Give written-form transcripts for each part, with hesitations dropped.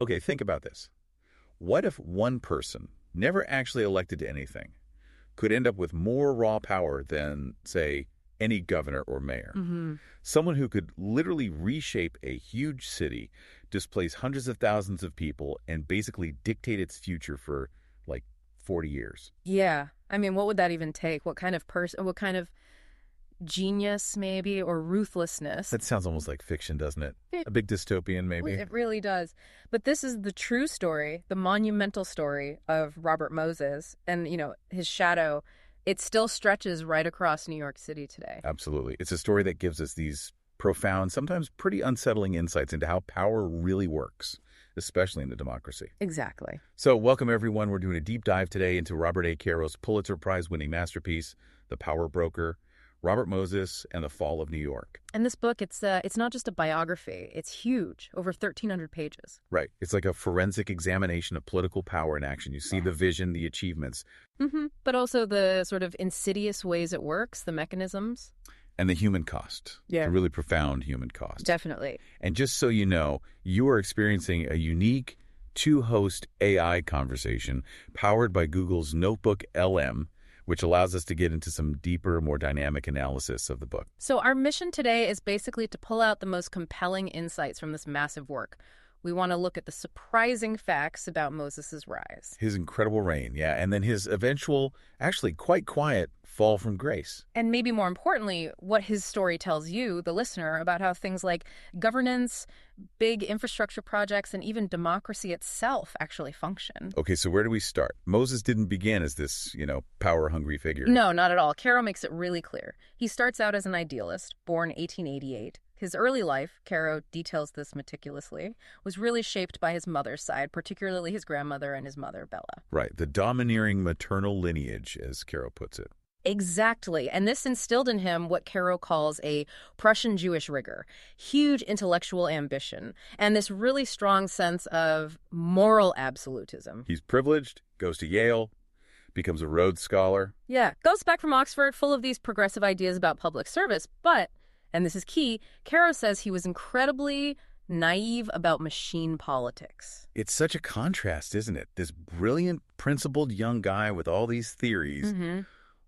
Okay, think about this. What if one person, never actually elected to anything, could end up with more raw power than, say, any governor or mayor? Someone who could literally reshape a huge city, displace hundreds of thousands of people, and basically dictate its future for, like, 40 years. Yeah. I mean, what would that even take? What kind of person, what kind of genius, maybe, or ruthlessness? That sounds almost like fiction, doesn't it? A big dystopian, maybe? It really does. But this is the true story, the monumental story of Robert Moses. And, his shadow, it still stretches right across New York City today. Absolutely. It's a story that gives us these profound, sometimes pretty unsettling insights into how power really works, especially in a democracy. Exactly. So welcome, everyone. We're doing a deep dive today into Robert A. Caro's Pulitzer Prize-winning masterpiece, The Power Broker, Robert Moses and the Fall of New York. And this book, it's not just a biography. It's huge, over 1,300 pages. Right. It's like a forensic examination of political power in action. You see the vision, the achievements. But also the sort of insidious ways it works, the mechanisms. And the human cost. Yeah. The really profound human cost. Definitely. And just so you know, you are experiencing a unique two-host AI conversation powered by Google's NotebookLM, which allows us to get into some deeper, more dynamic analysis of the book. So our mission today is basically to pull out the most compelling insights from this massive work. We want to look at the surprising facts about Moses' rise. His incredible reign, yeah, and then his eventual, actually quite quiet, fall from grace. And maybe more importantly, what his story tells you, the listener, about how things like governance, big infrastructure projects, and even democracy itself actually function. Okay, so where do we start? Moses didn't begin as this, power-hungry figure. No, not at all. Caro makes it really clear. He starts out as an idealist, born 1888. His early life, Caro details this meticulously, was really shaped by his mother's side, particularly his grandmother and his mother, Bella. Right, the domineering maternal lineage, as Caro puts it. Exactly. And this instilled in him what Caro calls a Prussian Jewish rigor, huge intellectual ambition, and this really strong sense of moral absolutism. He's privileged, goes to Yale, becomes a Rhodes Scholar. Yeah, goes back from Oxford, full of these progressive ideas about public service, but, and this is key, Caro says he was incredibly naive about machine politics. It's such a contrast, isn't it? This brilliant, principled young guy with all these theories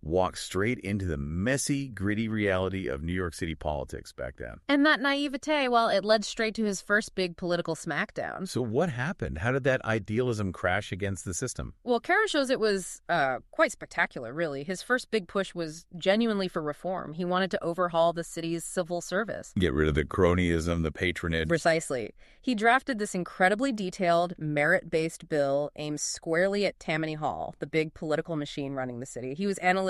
walks straight into the messy, gritty reality of New York City politics back then. And that naivete, well, it led straight to his first big political smackdown. So what happened? How did that idealism crash against the system? Well, Caro shows it was quite spectacular, really. His first big push was genuinely for reform. He wanted to overhaul the city's civil service. Get rid of the cronyism, the patronage. Precisely. He drafted this incredibly detailed, merit-based bill aimed squarely at Tammany Hall, the big political machine running the city. He was analytically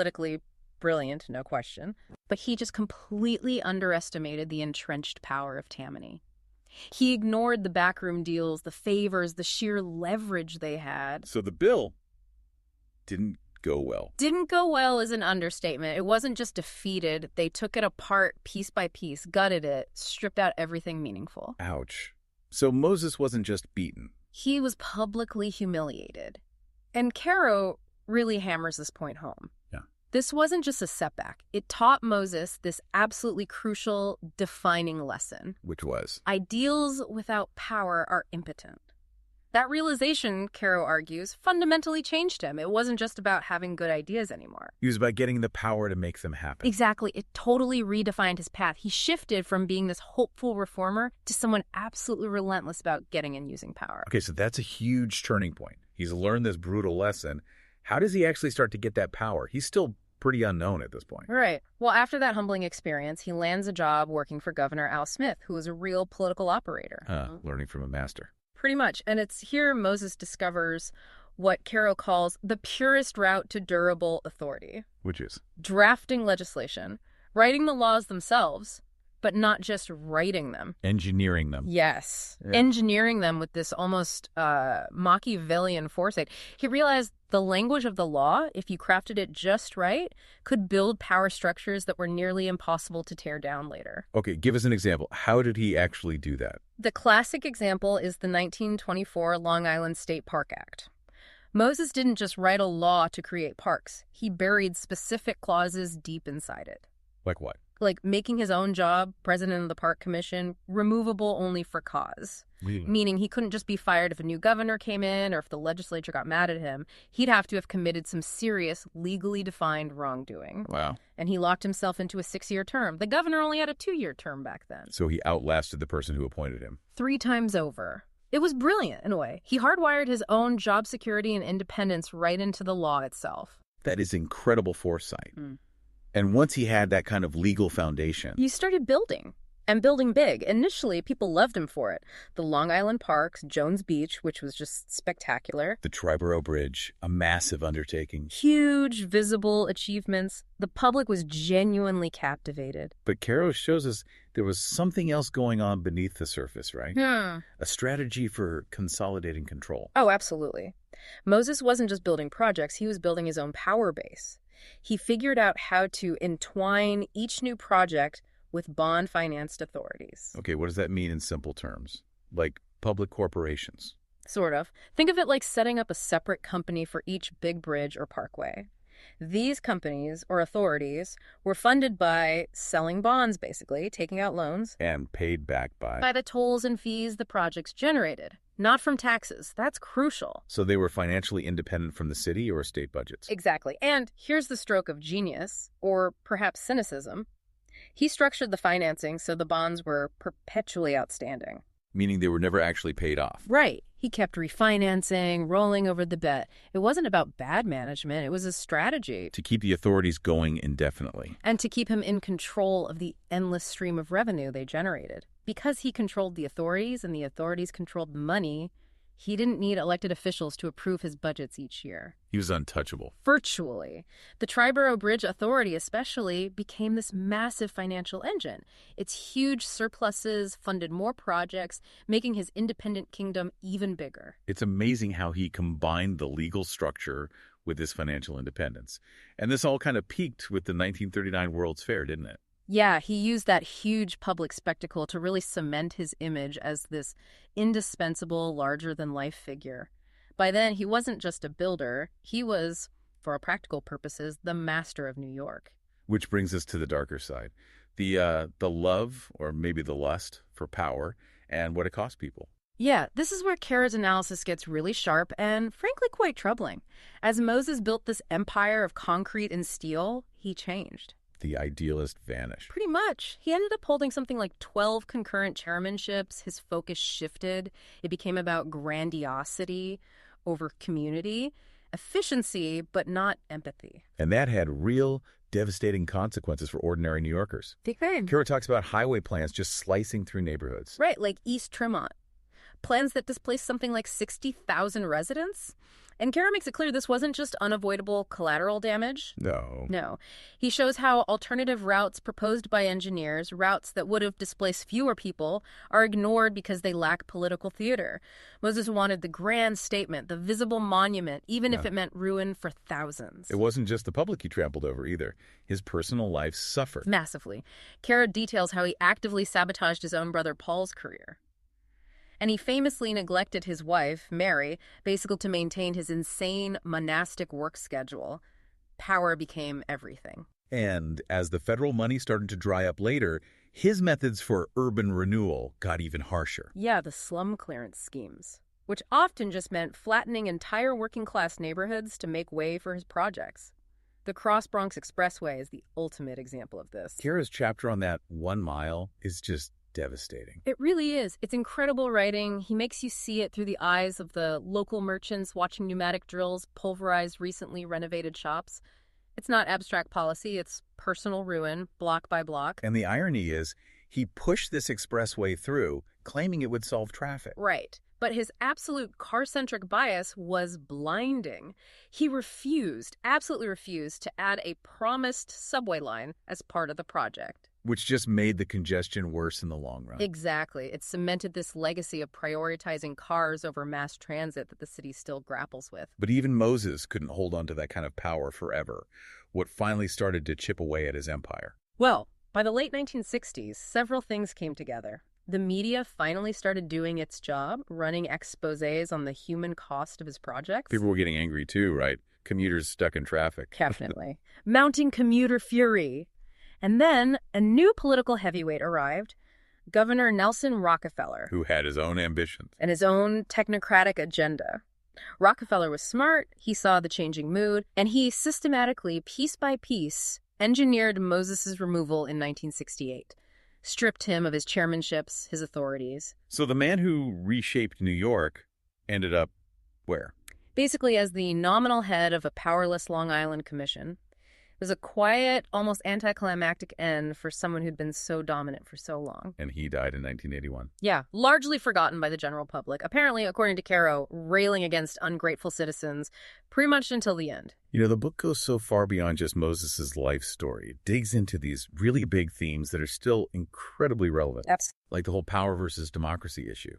brilliant, no question, but he just completely underestimated the entrenched power of Tammany. He ignored the backroom deals, the favors, the sheer leverage they had. So the bill didn't go well. Didn't go well is an understatement. It wasn't just defeated. They took it apart piece by piece, gutted it, stripped out everything meaningful. Ouch. So Moses wasn't just beaten. He was publicly humiliated. And Caro really hammers this point home. Yeah. This wasn't just a setback. It taught Moses this absolutely crucial, defining lesson. Which was? Ideals without power are impotent. That realization, Caro argues, fundamentally changed him. It wasn't just about having good ideas anymore. It was about getting the power to make them happen. Exactly. It totally redefined his path. He shifted from being this hopeful reformer to someone absolutely relentless about getting and using power. Okay, so that's a huge turning point. He's learned this brutal lesson. How does he actually start to get that power? He's still pretty unknown at this point. Right. Well, after that humbling experience, he lands a job working for Governor Al Smith, who was a real political operator. Learning from a master. Pretty much. And it's here Moses discovers what Caro calls the purest route to durable authority. Which is? Drafting legislation, writing the laws themselves, but not just writing them. Engineering them. Yes. Yeah. Engineering them with this almost Machiavellian foresight. He realized the language of the law, if you crafted it just right, could build power structures that were nearly impossible to tear down later. Okay, give us an example. How did he actually do that? The classic example is the 1924 Long Island State Park Act. Moses didn't just write a law to create parks. He buried specific clauses deep inside it. Like what? like making his own job, president of the park commission, removable only for cause. Really? Meaning he couldn't just be fired if a new governor came in or if the legislature got mad at him. He'd have to have committed some serious, legally defined wrongdoing. Wow. And he locked himself into a 6-year term. The governor only had a 2-year term back then. So he outlasted the person who appointed him. 3 times over. It was brilliant, in a way. He hardwired his own job security and independence right into the law itself. That is incredible foresight. And once he had that kind of legal foundation, He started building, and building big. Initially, people loved him for it. The Long Island Parks, Jones Beach, which was just spectacular. the Triborough Bridge, a massive undertaking. Huge, visible achievements. The public was genuinely captivated. But Caro shows us there was something else going on beneath the surface, right? A strategy for consolidating control. Oh, absolutely. Moses wasn't just building projects, he was building his own power base. He figured out how to entwine each new project with bond-financed authorities. Okay, what does that mean in simple terms? Like public corporations. Sort of. Think of it like setting up a separate company for each big bridge or parkway. These companies, or authorities, were funded by selling bonds, basically, taking out loans, And paid back by. by the tolls and fees the projects generated, not from taxes. That's crucial. So they were financially independent from the city or state budgets. Exactly. And here's the stroke of genius, or perhaps cynicism. He structured the financing so the bonds were perpetually outstanding. Meaning they were never actually paid off. Right. He kept refinancing, rolling over the debt. It wasn't about bad management. It was a strategy. To keep the authorities going indefinitely. And to keep him in control of the endless stream of revenue they generated. Because he controlled the authorities and the authorities controlled the money, he didn't need elected officials to approve his budgets each year. He was untouchable. Virtually. The Triborough Bridge Authority especially became this massive financial engine. Its huge surpluses funded more projects, making his independent kingdom even bigger. It's amazing how he combined the legal structure with his financial independence. And this all kind of peaked with the 1939 World's Fair, didn't it? Yeah, he used that huge public spectacle to really cement his image as this indispensable, larger-than-life figure. By then, he wasn't just a builder. He was, for all practical purposes, the master of New York. Which brings us to the darker side. The love, or maybe the lust, for power and what it costs people. Yeah, this is where Caro's analysis gets really sharp and, frankly, quite troubling. As Moses built this empire of concrete and steel, he changed. The idealist vanished. Pretty much. He ended up holding something like 12 concurrent chairmanships. His focus shifted. It became about grandiosity over community, efficiency, but not empathy. And that had real devastating consequences for ordinary New Yorkers. Big thing. Caro talks about highway plans just slicing through neighborhoods. Right, like East Tremont. Plans that displaced something like 60,000 residents. And Caro makes it clear this wasn't just unavoidable collateral damage. No. He shows how alternative routes proposed by engineers, routes that would have displaced fewer people, are ignored because they lack political theater. Moses wanted the grand statement, the visible monument, even if it meant ruin for thousands. It wasn't just the public he trampled over either. His personal life suffered. Massively. Caro details how he actively sabotaged his own brother Paul's career. And he famously neglected his wife, Mary, basically to maintain his insane monastic work schedule. Power became everything. And as the federal money started to dry up later, his methods for urban renewal got even harsher. Yeah, the slum clearance schemes, which often just meant flattening entire working-class neighborhoods to make way for his projects. The Cross Bronx Expressway is the ultimate example of this. Caro's chapter on that 1 mile is just devastating. It really is. It's incredible writing. He makes you see it through the eyes of the local merchants watching pneumatic drills pulverize recently renovated shops. It's not abstract policy. It's personal ruin, block by block. And the irony is, he pushed this expressway through, claiming it would solve traffic. Right. But his absolute car-centric bias was blinding. He absolutely refused, to add a promised subway line as part of the project. Which just made the congestion worse in the long run. Exactly. It cemented this legacy of prioritizing cars over mass transit that the city still grapples with. But even Moses couldn't hold on to that kind of power forever. What finally started to chip away at his empire. Well, by the late 1960s, several things came together. The media finally started doing its job, running exposés on the human cost of his projects. People were getting angry too, right? Commuters stuck in traffic. Definitely. Mounting commuter fury. And then a new political heavyweight arrived, Governor Nelson Rockefeller, Who had his own ambitions. and his own technocratic agenda. Rockefeller was smart, he saw the changing mood, and he systematically, piece by piece, engineered Moses's removal in 1968, stripped him of his chairmanships, his authorities. So the man who reshaped New York ended up where? Basically as the nominal head of a powerless Long Island commission. It was a quiet, almost anticlimactic end for someone who'd been so dominant for so long. And he died in 1981. Yeah, largely forgotten by the general public. Apparently, according to Caro, railing against ungrateful citizens pretty much until the end. You know, the book goes so far beyond just Moses' life story. It digs into these really big themes that are still incredibly relevant. Absolutely. Like the whole power versus democracy issue.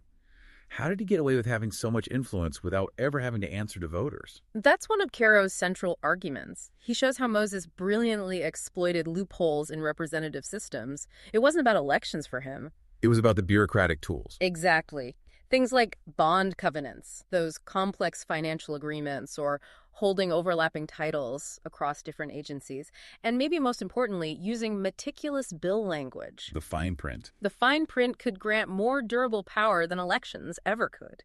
How did he get away with having so much influence without ever having to answer to voters? That's one of Caro's central arguments. He shows how Moses brilliantly exploited loopholes in representative systems. It wasn't about elections for him. It was about the bureaucratic tools. Exactly. Things like bond covenants, those complex financial agreements, or holding overlapping titles across different agencies, and maybe most importantly, using meticulous bill language. The fine print. The fine print could grant more durable power than elections ever could.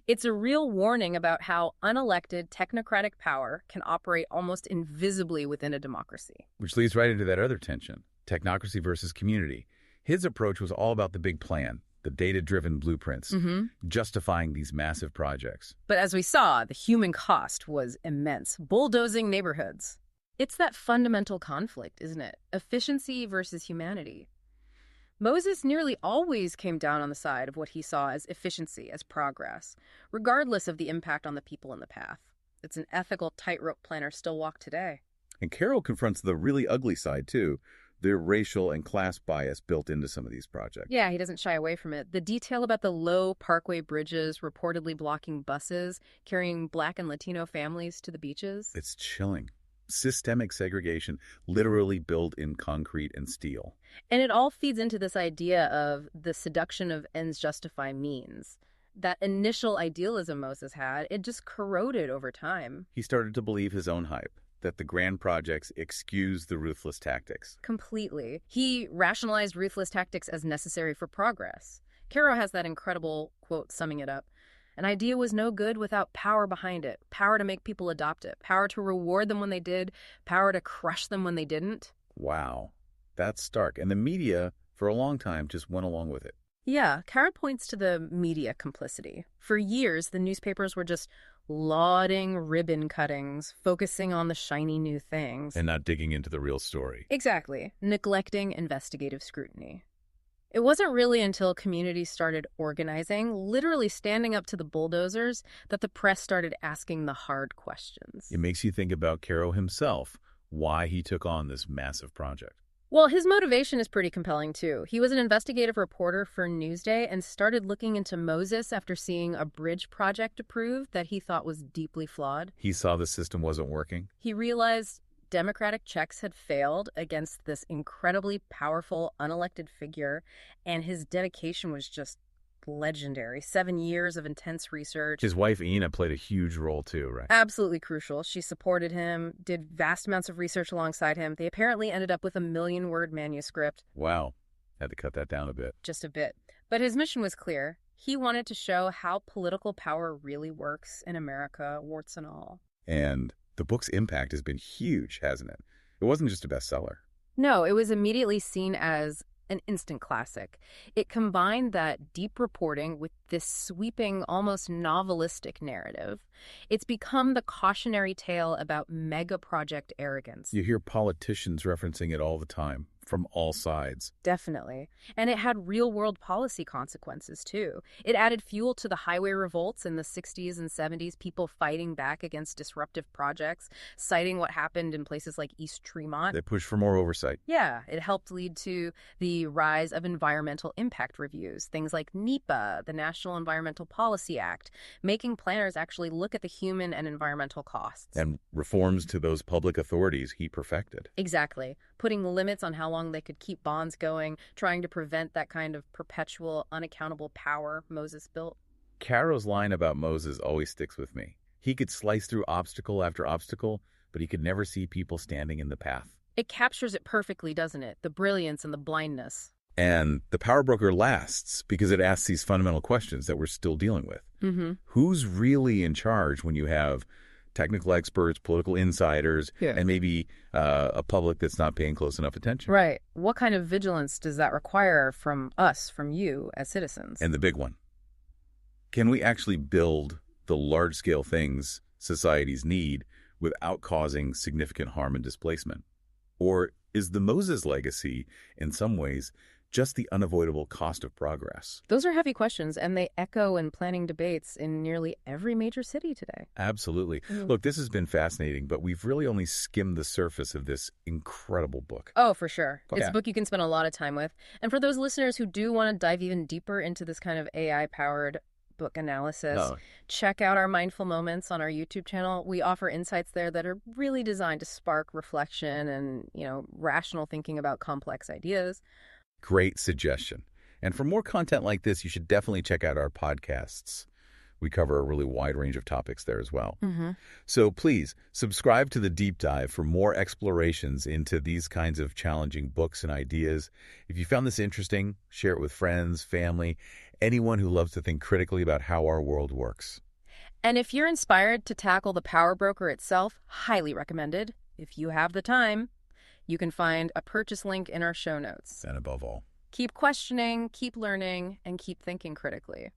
It's a real warning about how unelected technocratic power can operate almost invisibly within a democracy. Which leads right into that other tension, technocracy versus community. His approach was all about the big plan, the data-driven blueprints, justifying these massive projects. But as we saw, the human cost was immense, bulldozing neighborhoods. It's that fundamental conflict, isn't it? Efficiency versus humanity. Moses nearly always came down on the side of what he saw as efficiency, as progress, regardless of the impact on the people in the path. It's an ethical tightrope planners still walk today. And Caro confronts the really ugly side, too, the racial and class bias built into some of these projects. Yeah, he doesn't shy away from it. The detail about the low parkway bridges reportedly blocking buses, carrying Black and Latino families to the beaches. It's chilling. Systemic segregation literally built in concrete and steel. And it all feeds into this idea of the seduction of ends justify means. That initial idealism Moses had, it just corroded over time. He started to believe his own hype, that the grand projects excuse the ruthless tactics. Completely. He rationalized ruthless tactics as necessary for progress. Caro has that incredible quote summing it up. An idea was no good without power behind it. Power to make people adopt it. Power to reward them when they did. Power to crush them when they didn't. Wow. That's stark. And the media, for a long time, just went along with it. Yeah, Caro points to the media complicity. For years, the newspapers were just lauding ribbon cuttings, focusing on the shiny new things. And not digging into the real story. Exactly. Neglecting investigative scrutiny. It wasn't really until communities started organizing, literally standing up to the bulldozers, that the press started asking the hard questions. It makes you think about Caro himself, why he took on this massive project. Well, his motivation is pretty compelling, too. He was an investigative reporter for Newsday and started looking into Moses after seeing a bridge project approved that he thought was deeply flawed. He saw the system wasn't working. He realized democratic checks had failed against this incredibly powerful, unelected figure, and his dedication was just legendary. 7 years of intense research. His wife, Ina, played a huge role, too, right? Absolutely crucial. She supported him, did vast amounts of research alongside him. They apparently ended up with a 1,000,000-word manuscript. Wow. Had to cut that down a bit. Just a bit. But his mission was clear. He wanted to show how political power really works in America, warts and all. And the book's impact has been huge, hasn't it? It wasn't just a bestseller. No, it was immediately seen as an instant classic. It combined that deep reporting with this sweeping, almost novelistic narrative. It's become the cautionary tale about mega project arrogance. You hear politicians referencing it all the time, from all sides. Definitely. And it had real-world policy consequences, too. It added fuel to the highway revolts in the 60s and 70s, people fighting back against disruptive projects, citing what happened in places like East Tremont. They pushed for more oversight. Yeah, it helped lead to the rise of environmental impact reviews, things like NEPA, the National Environmental Policy Act, making planners actually look at the human and environmental costs. And reforms to those public authorities he perfected. Exactly. Putting limits on how long they could keep bonds going, trying to prevent that kind of perpetual, unaccountable power Moses built. Caro's line about Moses always sticks with me. He could slice through obstacle after obstacle, but he could never see people standing in the path. It captures it perfectly, doesn't it? The brilliance and the blindness. And the power broker lasts because it asks these fundamental questions that we're still dealing with. Mm-hmm. Who's really in charge when you have technical experts, political insiders, and maybe a public that's not paying close enough attention? Right. What kind of vigilance does that require from us, from you as citizens? And the big one, can we actually build the large-scale things societies need without causing significant harm and displacement? Or is the Moses legacy, in some ways, just the unavoidable cost of progress? Those are heavy questions, and they echo in planning debates in nearly every major city today. Absolutely. Look, this has been fascinating, but we've really only skimmed the surface of this incredible book. Oh, for sure. Oh, It's yeah. a book you can spend a lot of time with. And for those listeners who do want to dive even deeper into this kind of AI-powered book analysis, Oh. check out our Mindful Moments on our YouTube channel. We offer insights there that are really designed to spark reflection and, rational thinking about complex ideas. Great suggestion. And for more content like this, you should definitely check out our podcasts. We cover a really wide range of topics there as well. Mm-hmm. So please subscribe to The Deep Dive for more explorations into these kinds of challenging books and ideas. If you found this interesting, share it with friends, family, anyone who loves to think critically about how our world works. And if you're inspired to tackle the power broker itself, highly recommended. If you have the time, you can find a purchase link in our show notes. And above all, Keep questioning, keep learning, and keep thinking critically.